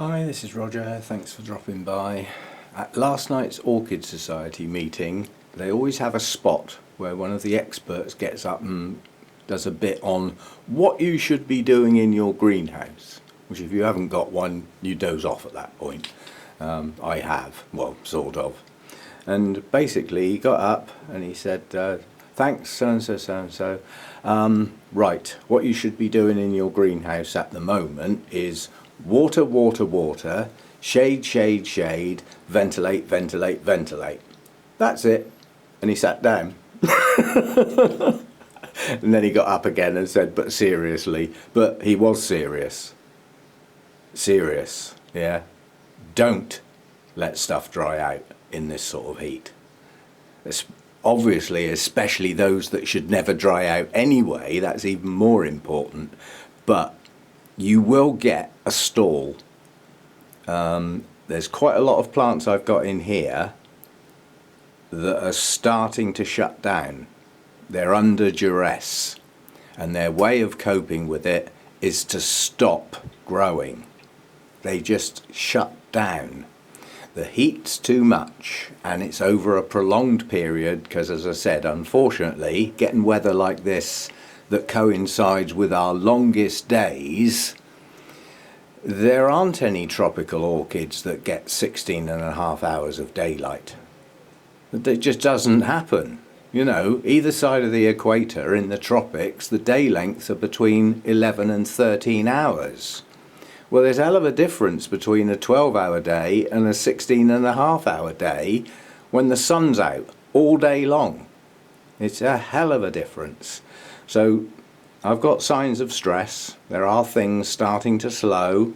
Hi, this is Roger. Thanks for dropping by. At last night's Orchid Society meeting, they always have a spot where one of the experts gets up and does a bit on what you should be doing in your greenhouse, which if you haven't got one, you doze off at that point. I have, well, sort of. And basically he got up and he said, thanks so-and-so, so-and-so. Right, what you should be doing in your greenhouse at the moment is water, water, water, shade, shade, shade, ventilate, ventilate, ventilate. That's it. And he sat down. And then he got up again and said, but seriously. But he was serious. Serious, yeah. Don't let stuff dry out in this sort of heat. It's obviously, especially those that should never dry out anyway, that's even more important. But you will get a stall. There's quite a lot of plants I've got in here that are starting to shut down. They're under duress, and their way of coping with it is to stop growing. They just shut down. The heat's too much, and it's over a prolonged period because, as I said, unfortunately, getting weather like this that coincides with our longest days, there aren't any tropical orchids that get 16.5 hours of daylight. It just doesn't happen. You know, either side of the equator in the tropics, the day lengths are between 11 and 13 hours. Well, there's a hell of a difference between a 12-hour day and a 16.5-hour day when the sun's out all day long. It's a hell of a difference. So I've got signs of stress. There are things starting to slow.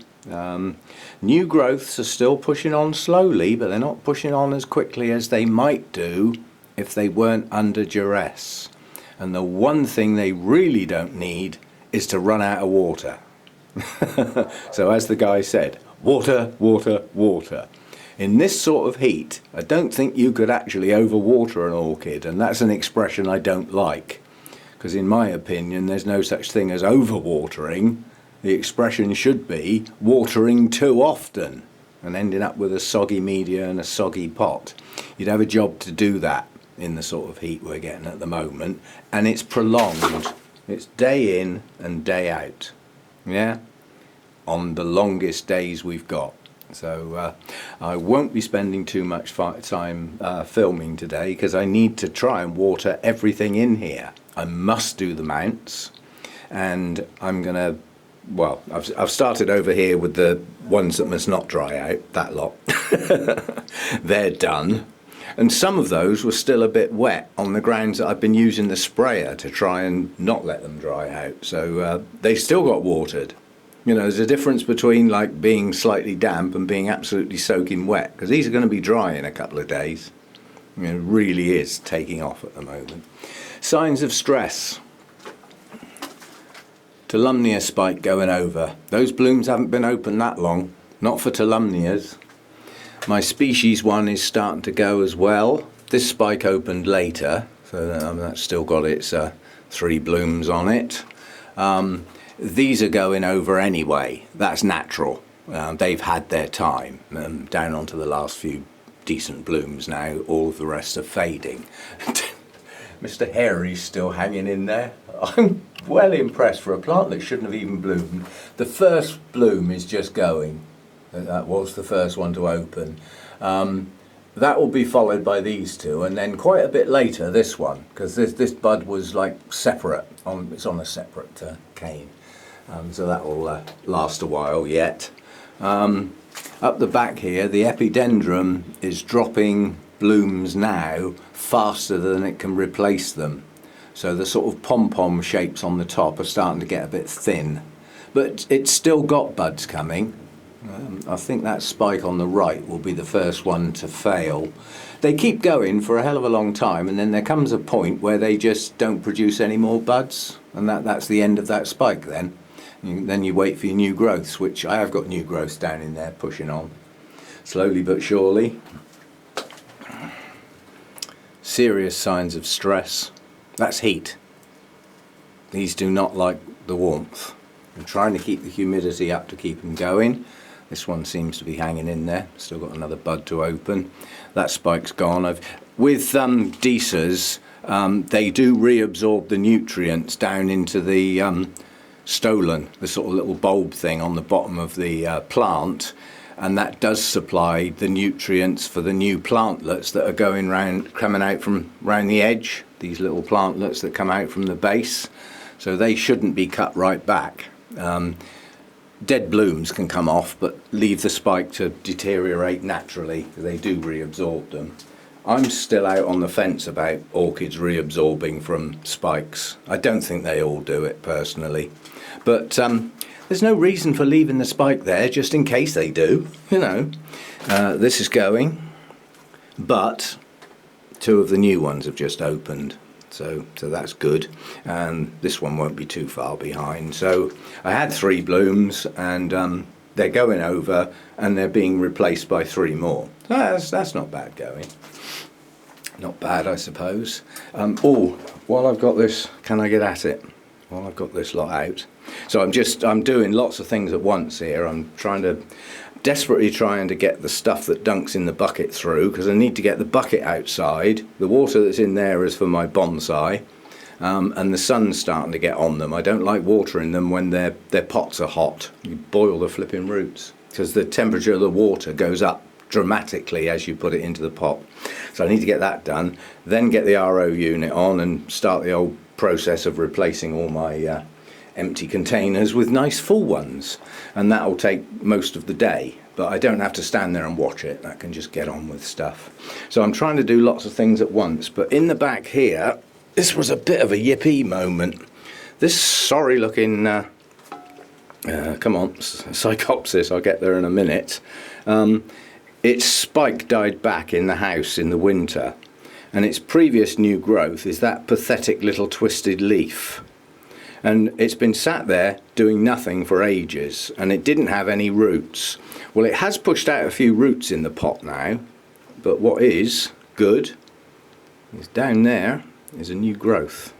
New growths are still pushing on slowly, but they're not pushing on as quickly as they might do if they weren't under duress. And the one thing they really don't need is to run out of water. So as the guy said, water, water, water. In this sort of heat, I don't think you could actually overwater an orchid, and that's an expression I don't like. Because in my opinion, there's no such thing as overwatering. The expression should be watering too often and ending up with a soggy media and a soggy pot. You'd have a job to do that in the sort of heat we're getting at the moment, and it's prolonged. It's day in and day out, yeah, on the longest days we've got. So I won't be spending too much time filming today because I need to try and water everything in here. I must do the mounts, and I'm gonna, well, I've started over here with the ones that must not dry out, that lot. They're done. And some of those were still a bit wet on the grounds that I've been using the sprayer to try and not let them dry out. So they still got watered. You know, there's a difference between like being slightly damp and being absolutely soaking wet, because these are going to be dry in a couple of days. I mean, it really is taking off at the moment. Signs of stress. Tolumnia spike going over. Those blooms haven't been open that long. Not for Tolumnias. My species one is starting to go as well. This spike opened later, so that's still got its 3 blooms on it. These are going over anyway. That's natural. They've had their time. Down onto the last few decent blooms now. All of the rest are fading. Mr. Harry's still hanging in there. I'm well impressed for a plant that shouldn't have even bloomed. The first bloom is just going. That was the first one to open. That will be followed by these two, and then quite a bit later this one, because this bud was like separate. It's on a separate cane, so that will last a while yet. Up the back here, the epidendrum is dropping blooms now faster than it can replace them. So the sort of pom-pom shapes on the top are starting to get a bit thin, but it's still got buds coming. I think that spike on the right will be the first one to fail. They keep going for a hell of a long time, and then there comes a point where they just don't produce any more buds, and that's the end of that spike then. Then you wait for your new growths, which I have got new growths down in there pushing on. Slowly but surely. Serious signs of stress. That's heat. These do not like the warmth. I'm trying to keep the humidity up to keep them going. This one seems to be hanging in there. Still got another bud to open. That spike's gone. With Deesers, they do reabsorb the nutrients down into the stolon, the sort of little bulb thing on the bottom of the plant, and that does supply the nutrients for the new plantlets that are coming out from round the edge, these little plantlets that come out from the base. So they shouldn't be cut right back. Dead blooms can come off, but leave the spike to deteriorate naturally. They do reabsorb them. I'm still out on the fence about orchids reabsorbing from spikes. I don't think they all do it personally, but there's no reason for leaving the spike there just in case they do, you know. This is going, but 2 of the new ones have just opened, so that's good, and this one won't be too far behind. So I had 3 blooms, and they're going over, and they're being replaced by 3 more. That's not bad going. Not bad, I suppose. Oh, while I've got this, can I get at it? While I've got this lot out. So I'm doing lots of things at once here. I'm desperately trying to get the stuff that dunks in the bucket through, because I need to get the bucket outside. The water that's in there is for my bonsai, and the sun's starting to get on them. I don't like watering them when their pots are hot. You boil the flipping roots, because the temperature of the water goes up dramatically as you put it into the pot. So I need to get that done, then get the RO unit on and start the old process of replacing all my empty containers with nice full ones, and that'll take most of the day, but I don't have to stand there and watch it. I can just get on with stuff. So I'm trying to do lots of things at once, but in the back here, this was a bit of a yippee moment. This sorry looking come on, Psychopsis, I'll get there in a minute. Its spike died back in the house in the winter, and its previous new growth is that pathetic little twisted leaf, and it's been sat there doing nothing for ages, and it didn't have any roots. Well, it has pushed out a few roots in the pot now, but what is good is down there is a new growth.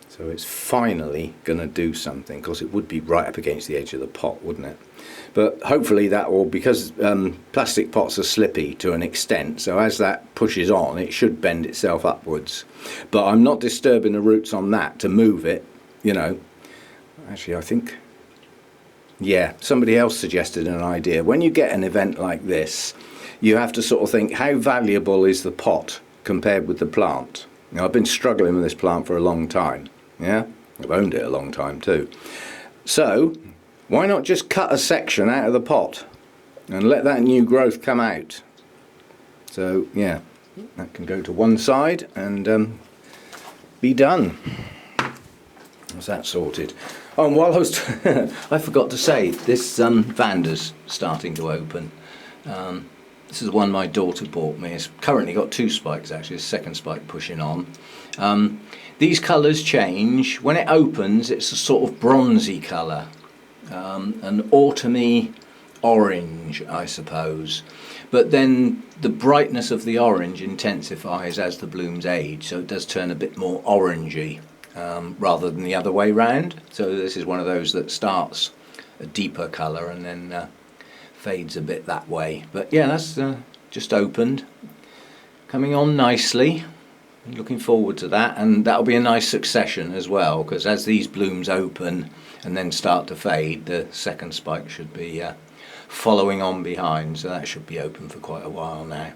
So it's finally going to do something, because it would be right up against the edge of the pot, wouldn't it? But hopefully that will, because plastic pots are slippy to an extent, so as that pushes on, it should bend itself upwards. But I'm not disturbing the roots on that to move it, you know. Actually, I think, yeah, somebody else suggested an idea. When you get an event like this, you have to sort of think, how valuable is the pot compared with the plant? Now, I've been struggling with this plant for a long time. Yeah, I've owned it a long time too. So why not just cut a section out of the pot and let that new growth come out? So yeah, that can go to one side and be done. That's that sorted. Oh, and while I was I forgot to say, this Vanda's starting to open. This is the one my daughter bought me. It's currently got 2 spikes actually, a second spike pushing on. These colours change. When it opens, it's a sort of bronzy colour, an autumny orange, I suppose. But then the brightness of the orange intensifies as the blooms age, so it does turn a bit more orangey rather than the other way round. So this is one of those that starts a deeper colour and then fades a bit that way. But yeah, that's just opened, coming on nicely. Looking forward to that, and that'll be a nice succession as well, because as these blooms open and then start to fade, the second spike should be following on behind, so that should be open for quite a while now.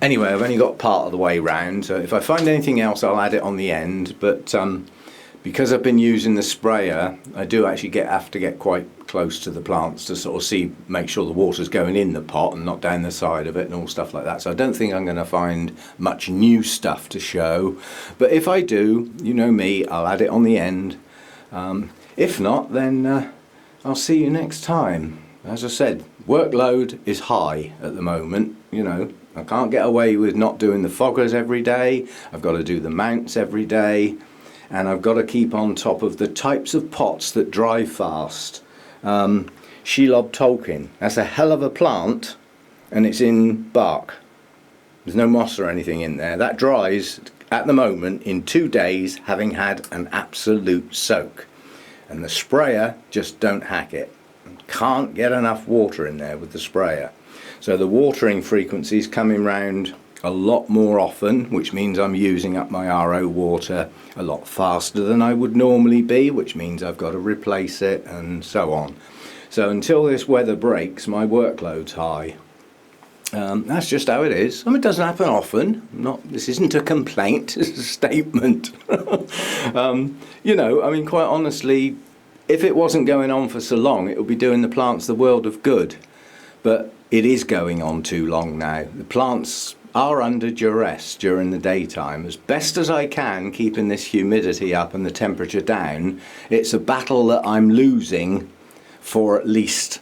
Anyway, I've only got part of the way round, so if I find anything else I'll add it on the end, but because I've been using the sprayer, I do actually have to get quite close to the plants to sort of make sure the water's going in the pot and not down the side of it and all stuff like that. So I don't think I'm going to find much new stuff to show. But if I do, you know me, I'll add it on the end. If not, then I'll see you next time. As I said, workload is high at the moment. You know, I can't get away with not doing the foggers every day. I've got to do the mounts every day. And I've got to keep on top of the types of pots that dry fast. Shelob Tolkien, that's a hell of a plant, and it's in bark. There's no moss or anything in there. That dries at the moment in 2 days, having had an absolute soak. And the sprayer just don't hack it. can't get enough water in there with the sprayer. So the watering frequency is coming round a lot more often, which means I'm using up my RO water a lot faster than I would normally be, which means I've got to replace it and so on. So until this weather breaks, my workload's high. That's just how it is. I mean, it doesn't happen often. This isn't a complaint, it's a statement. You know, I mean, quite honestly, if it wasn't going on for so long, it would be doing the plants the world of good. But it is going on too long now. The plants are under duress during the daytime. As best as I can, keeping this humidity up and the temperature down, it's a battle that I'm losing for at least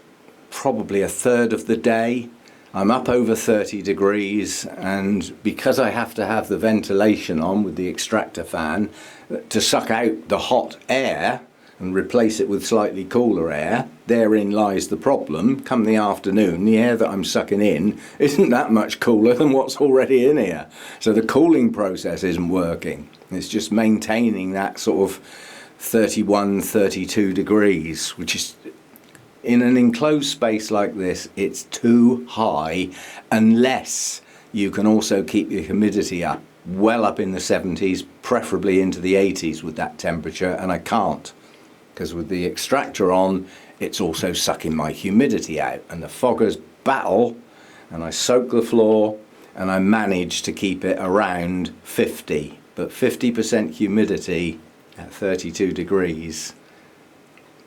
probably a third of the day. I'm up over 30 degrees, and because I have to have the ventilation on with the extractor fan to suck out the hot air and replace it with slightly cooler air, therein lies the problem. Come the afternoon, the air that I'm sucking in isn't that much cooler than what's already in here. So the cooling process isn't working. It's just maintaining that sort of 31, 32 degrees, which is, in an enclosed space like this, it's too high unless you can also keep your humidity up, well up in the 70s, preferably into the 80s with that temperature, and I can't. Because with the extractor on, it's also sucking my humidity out, and the foggers battle, and I soak the floor, and I manage to keep it around 50. But 50% humidity at 32 degrees,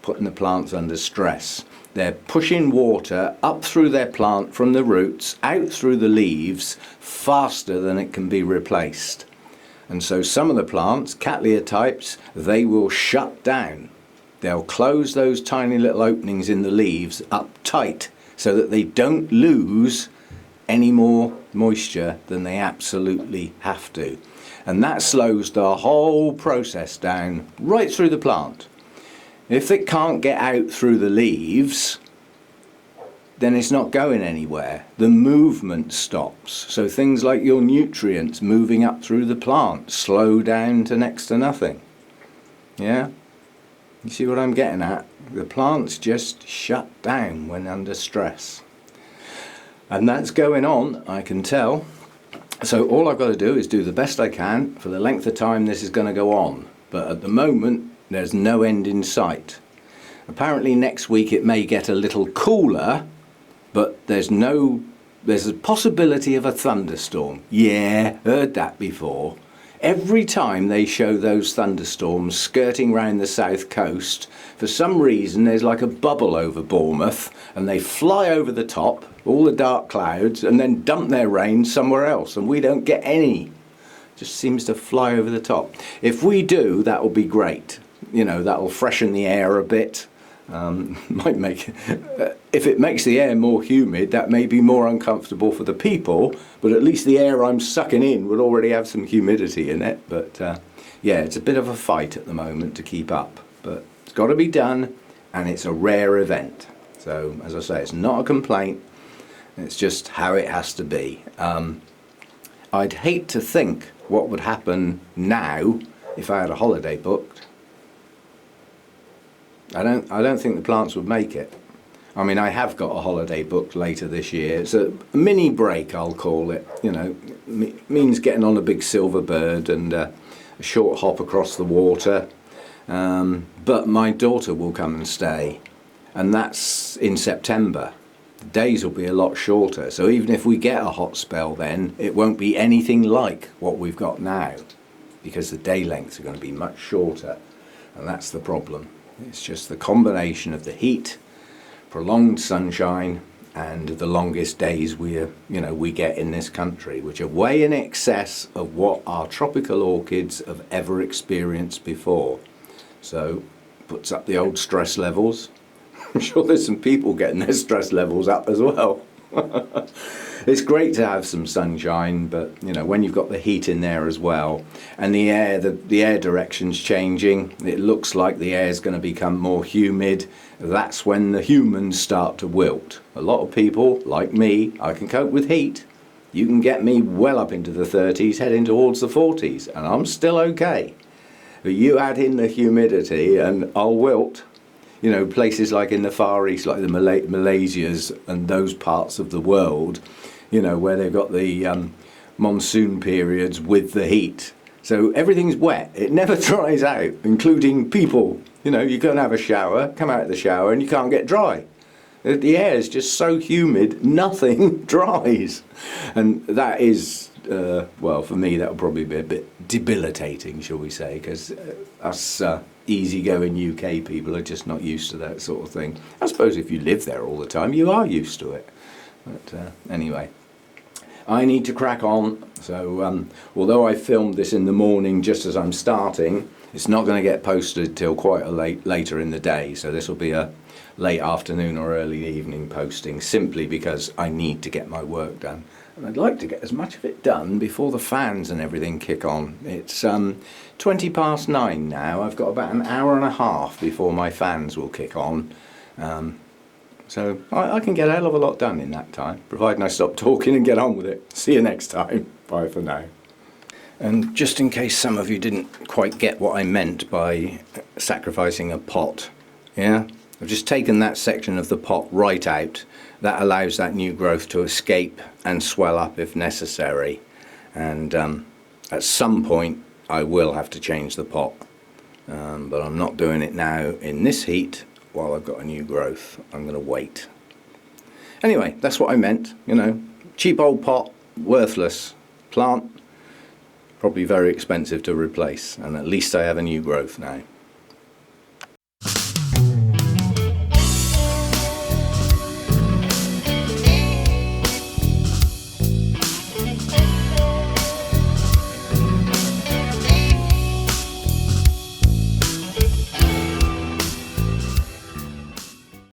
putting the plants under stress. They're pushing water up through their plant from the roots, out through the leaves, faster than it can be replaced. And so some of the plants, Cattleya types, they will shut down. They'll close those tiny little openings in the leaves up tight so that they don't lose any more moisture than they absolutely have to. And that slows the whole process down right through the plant. If it can't get out through the leaves, then it's not going anywhere. The movement stops. So things like your nutrients moving up through the plant slow down to next to nothing. Yeah? You see what I'm getting at? The plants just shut down when under stress. And that's going on, I can tell. So all I've got to do is do the best I can for the length of time this is going to go on. But at the moment, there's no end in sight. Apparently next week it may get a little cooler, but there's a possibility of a thunderstorm. Yeah, heard that before. Every time they show those thunderstorms skirting round the south coast, for some reason there's like a bubble over Bournemouth, and they fly over the top, all the dark clouds, and then dump their rain somewhere else, and we don't get any. Just seems to fly over the top. If we do, that will be great. You know, that will freshen the air a bit. Might make if it makes the air more humid, that may be more uncomfortable for the people, but at least the air I'm sucking in would already have some humidity in it. But yeah, it's a bit of a fight at the moment to keep up, but it's got to be done, and it's a rare event. So as I say, it's not a complaint, it's just how it has to be. I'd hate to think what would happen now if I had a holiday booked. I don't think the plants would make it. I mean, I have got a holiday booked later this year. It's a mini break, I'll call it. You know, means getting on a big silver bird and a short hop across the water. But my daughter will come and stay, and that's in September. The days will be a lot shorter, so even if we get a hot spell then, it won't be anything like what we've got now, because the day lengths are going to be much shorter, and that's the problem. It's just the combination of the heat, prolonged sunshine, and the longest days we get in this country, which are way in excess of what our tropical orchids have ever experienced before. So, puts up the old stress levels. I'm sure there's some people getting their stress levels up as well. It's great to have some sunshine, but you know, when you've got the heat in there as well, and the air direction's changing, it looks like the air's going to become more humid. That's when the humans start to wilt. A lot of people, like me, I can cope with heat. You can get me well up into the 30s, heading towards the 40s, and I'm still okay. But you add in the humidity and I'll wilt. you know, places like in the Far East, like the Malaysias and those parts of the world, you know, where they've got the monsoon periods with the heat. So everything's wet. It never dries out, including people. You know, you go and have a shower, come out of the shower, and you can't get dry. The air is just so humid, nothing dries. And that is, well, for me, that would probably be a bit debilitating, shall we say, because us easygoing UK people are just not used to that sort of thing. I suppose if you live there all the time, you are used to it. But anyway, I need to crack on. So although I filmed this in the morning just as I'm starting, it's not going to get posted till quite later in the day. So this will be a late afternoon or early evening posting, simply because I need to get my work done. And I'd like to get as much of it done before the fans and everything kick on. It's 9:20 now. I've got about an hour and a half before my fans will kick on. So I can get a hell of a lot done in that time, providing I stop talking and get on with it. See you next time. Bye for now. And just in case some of you didn't quite get what I meant by sacrificing a pot, yeah? I've just taken that section of the pot right out. That allows that new growth to escape and swell up if necessary. And at some point I will have to change the pot. But I'm not doing it now in this heat while I've got a new growth. I'm going to wait. Anyway, that's what I meant, you know. Cheap old pot, worthless. Plant, probably very expensive to replace. And at least I have a new growth now.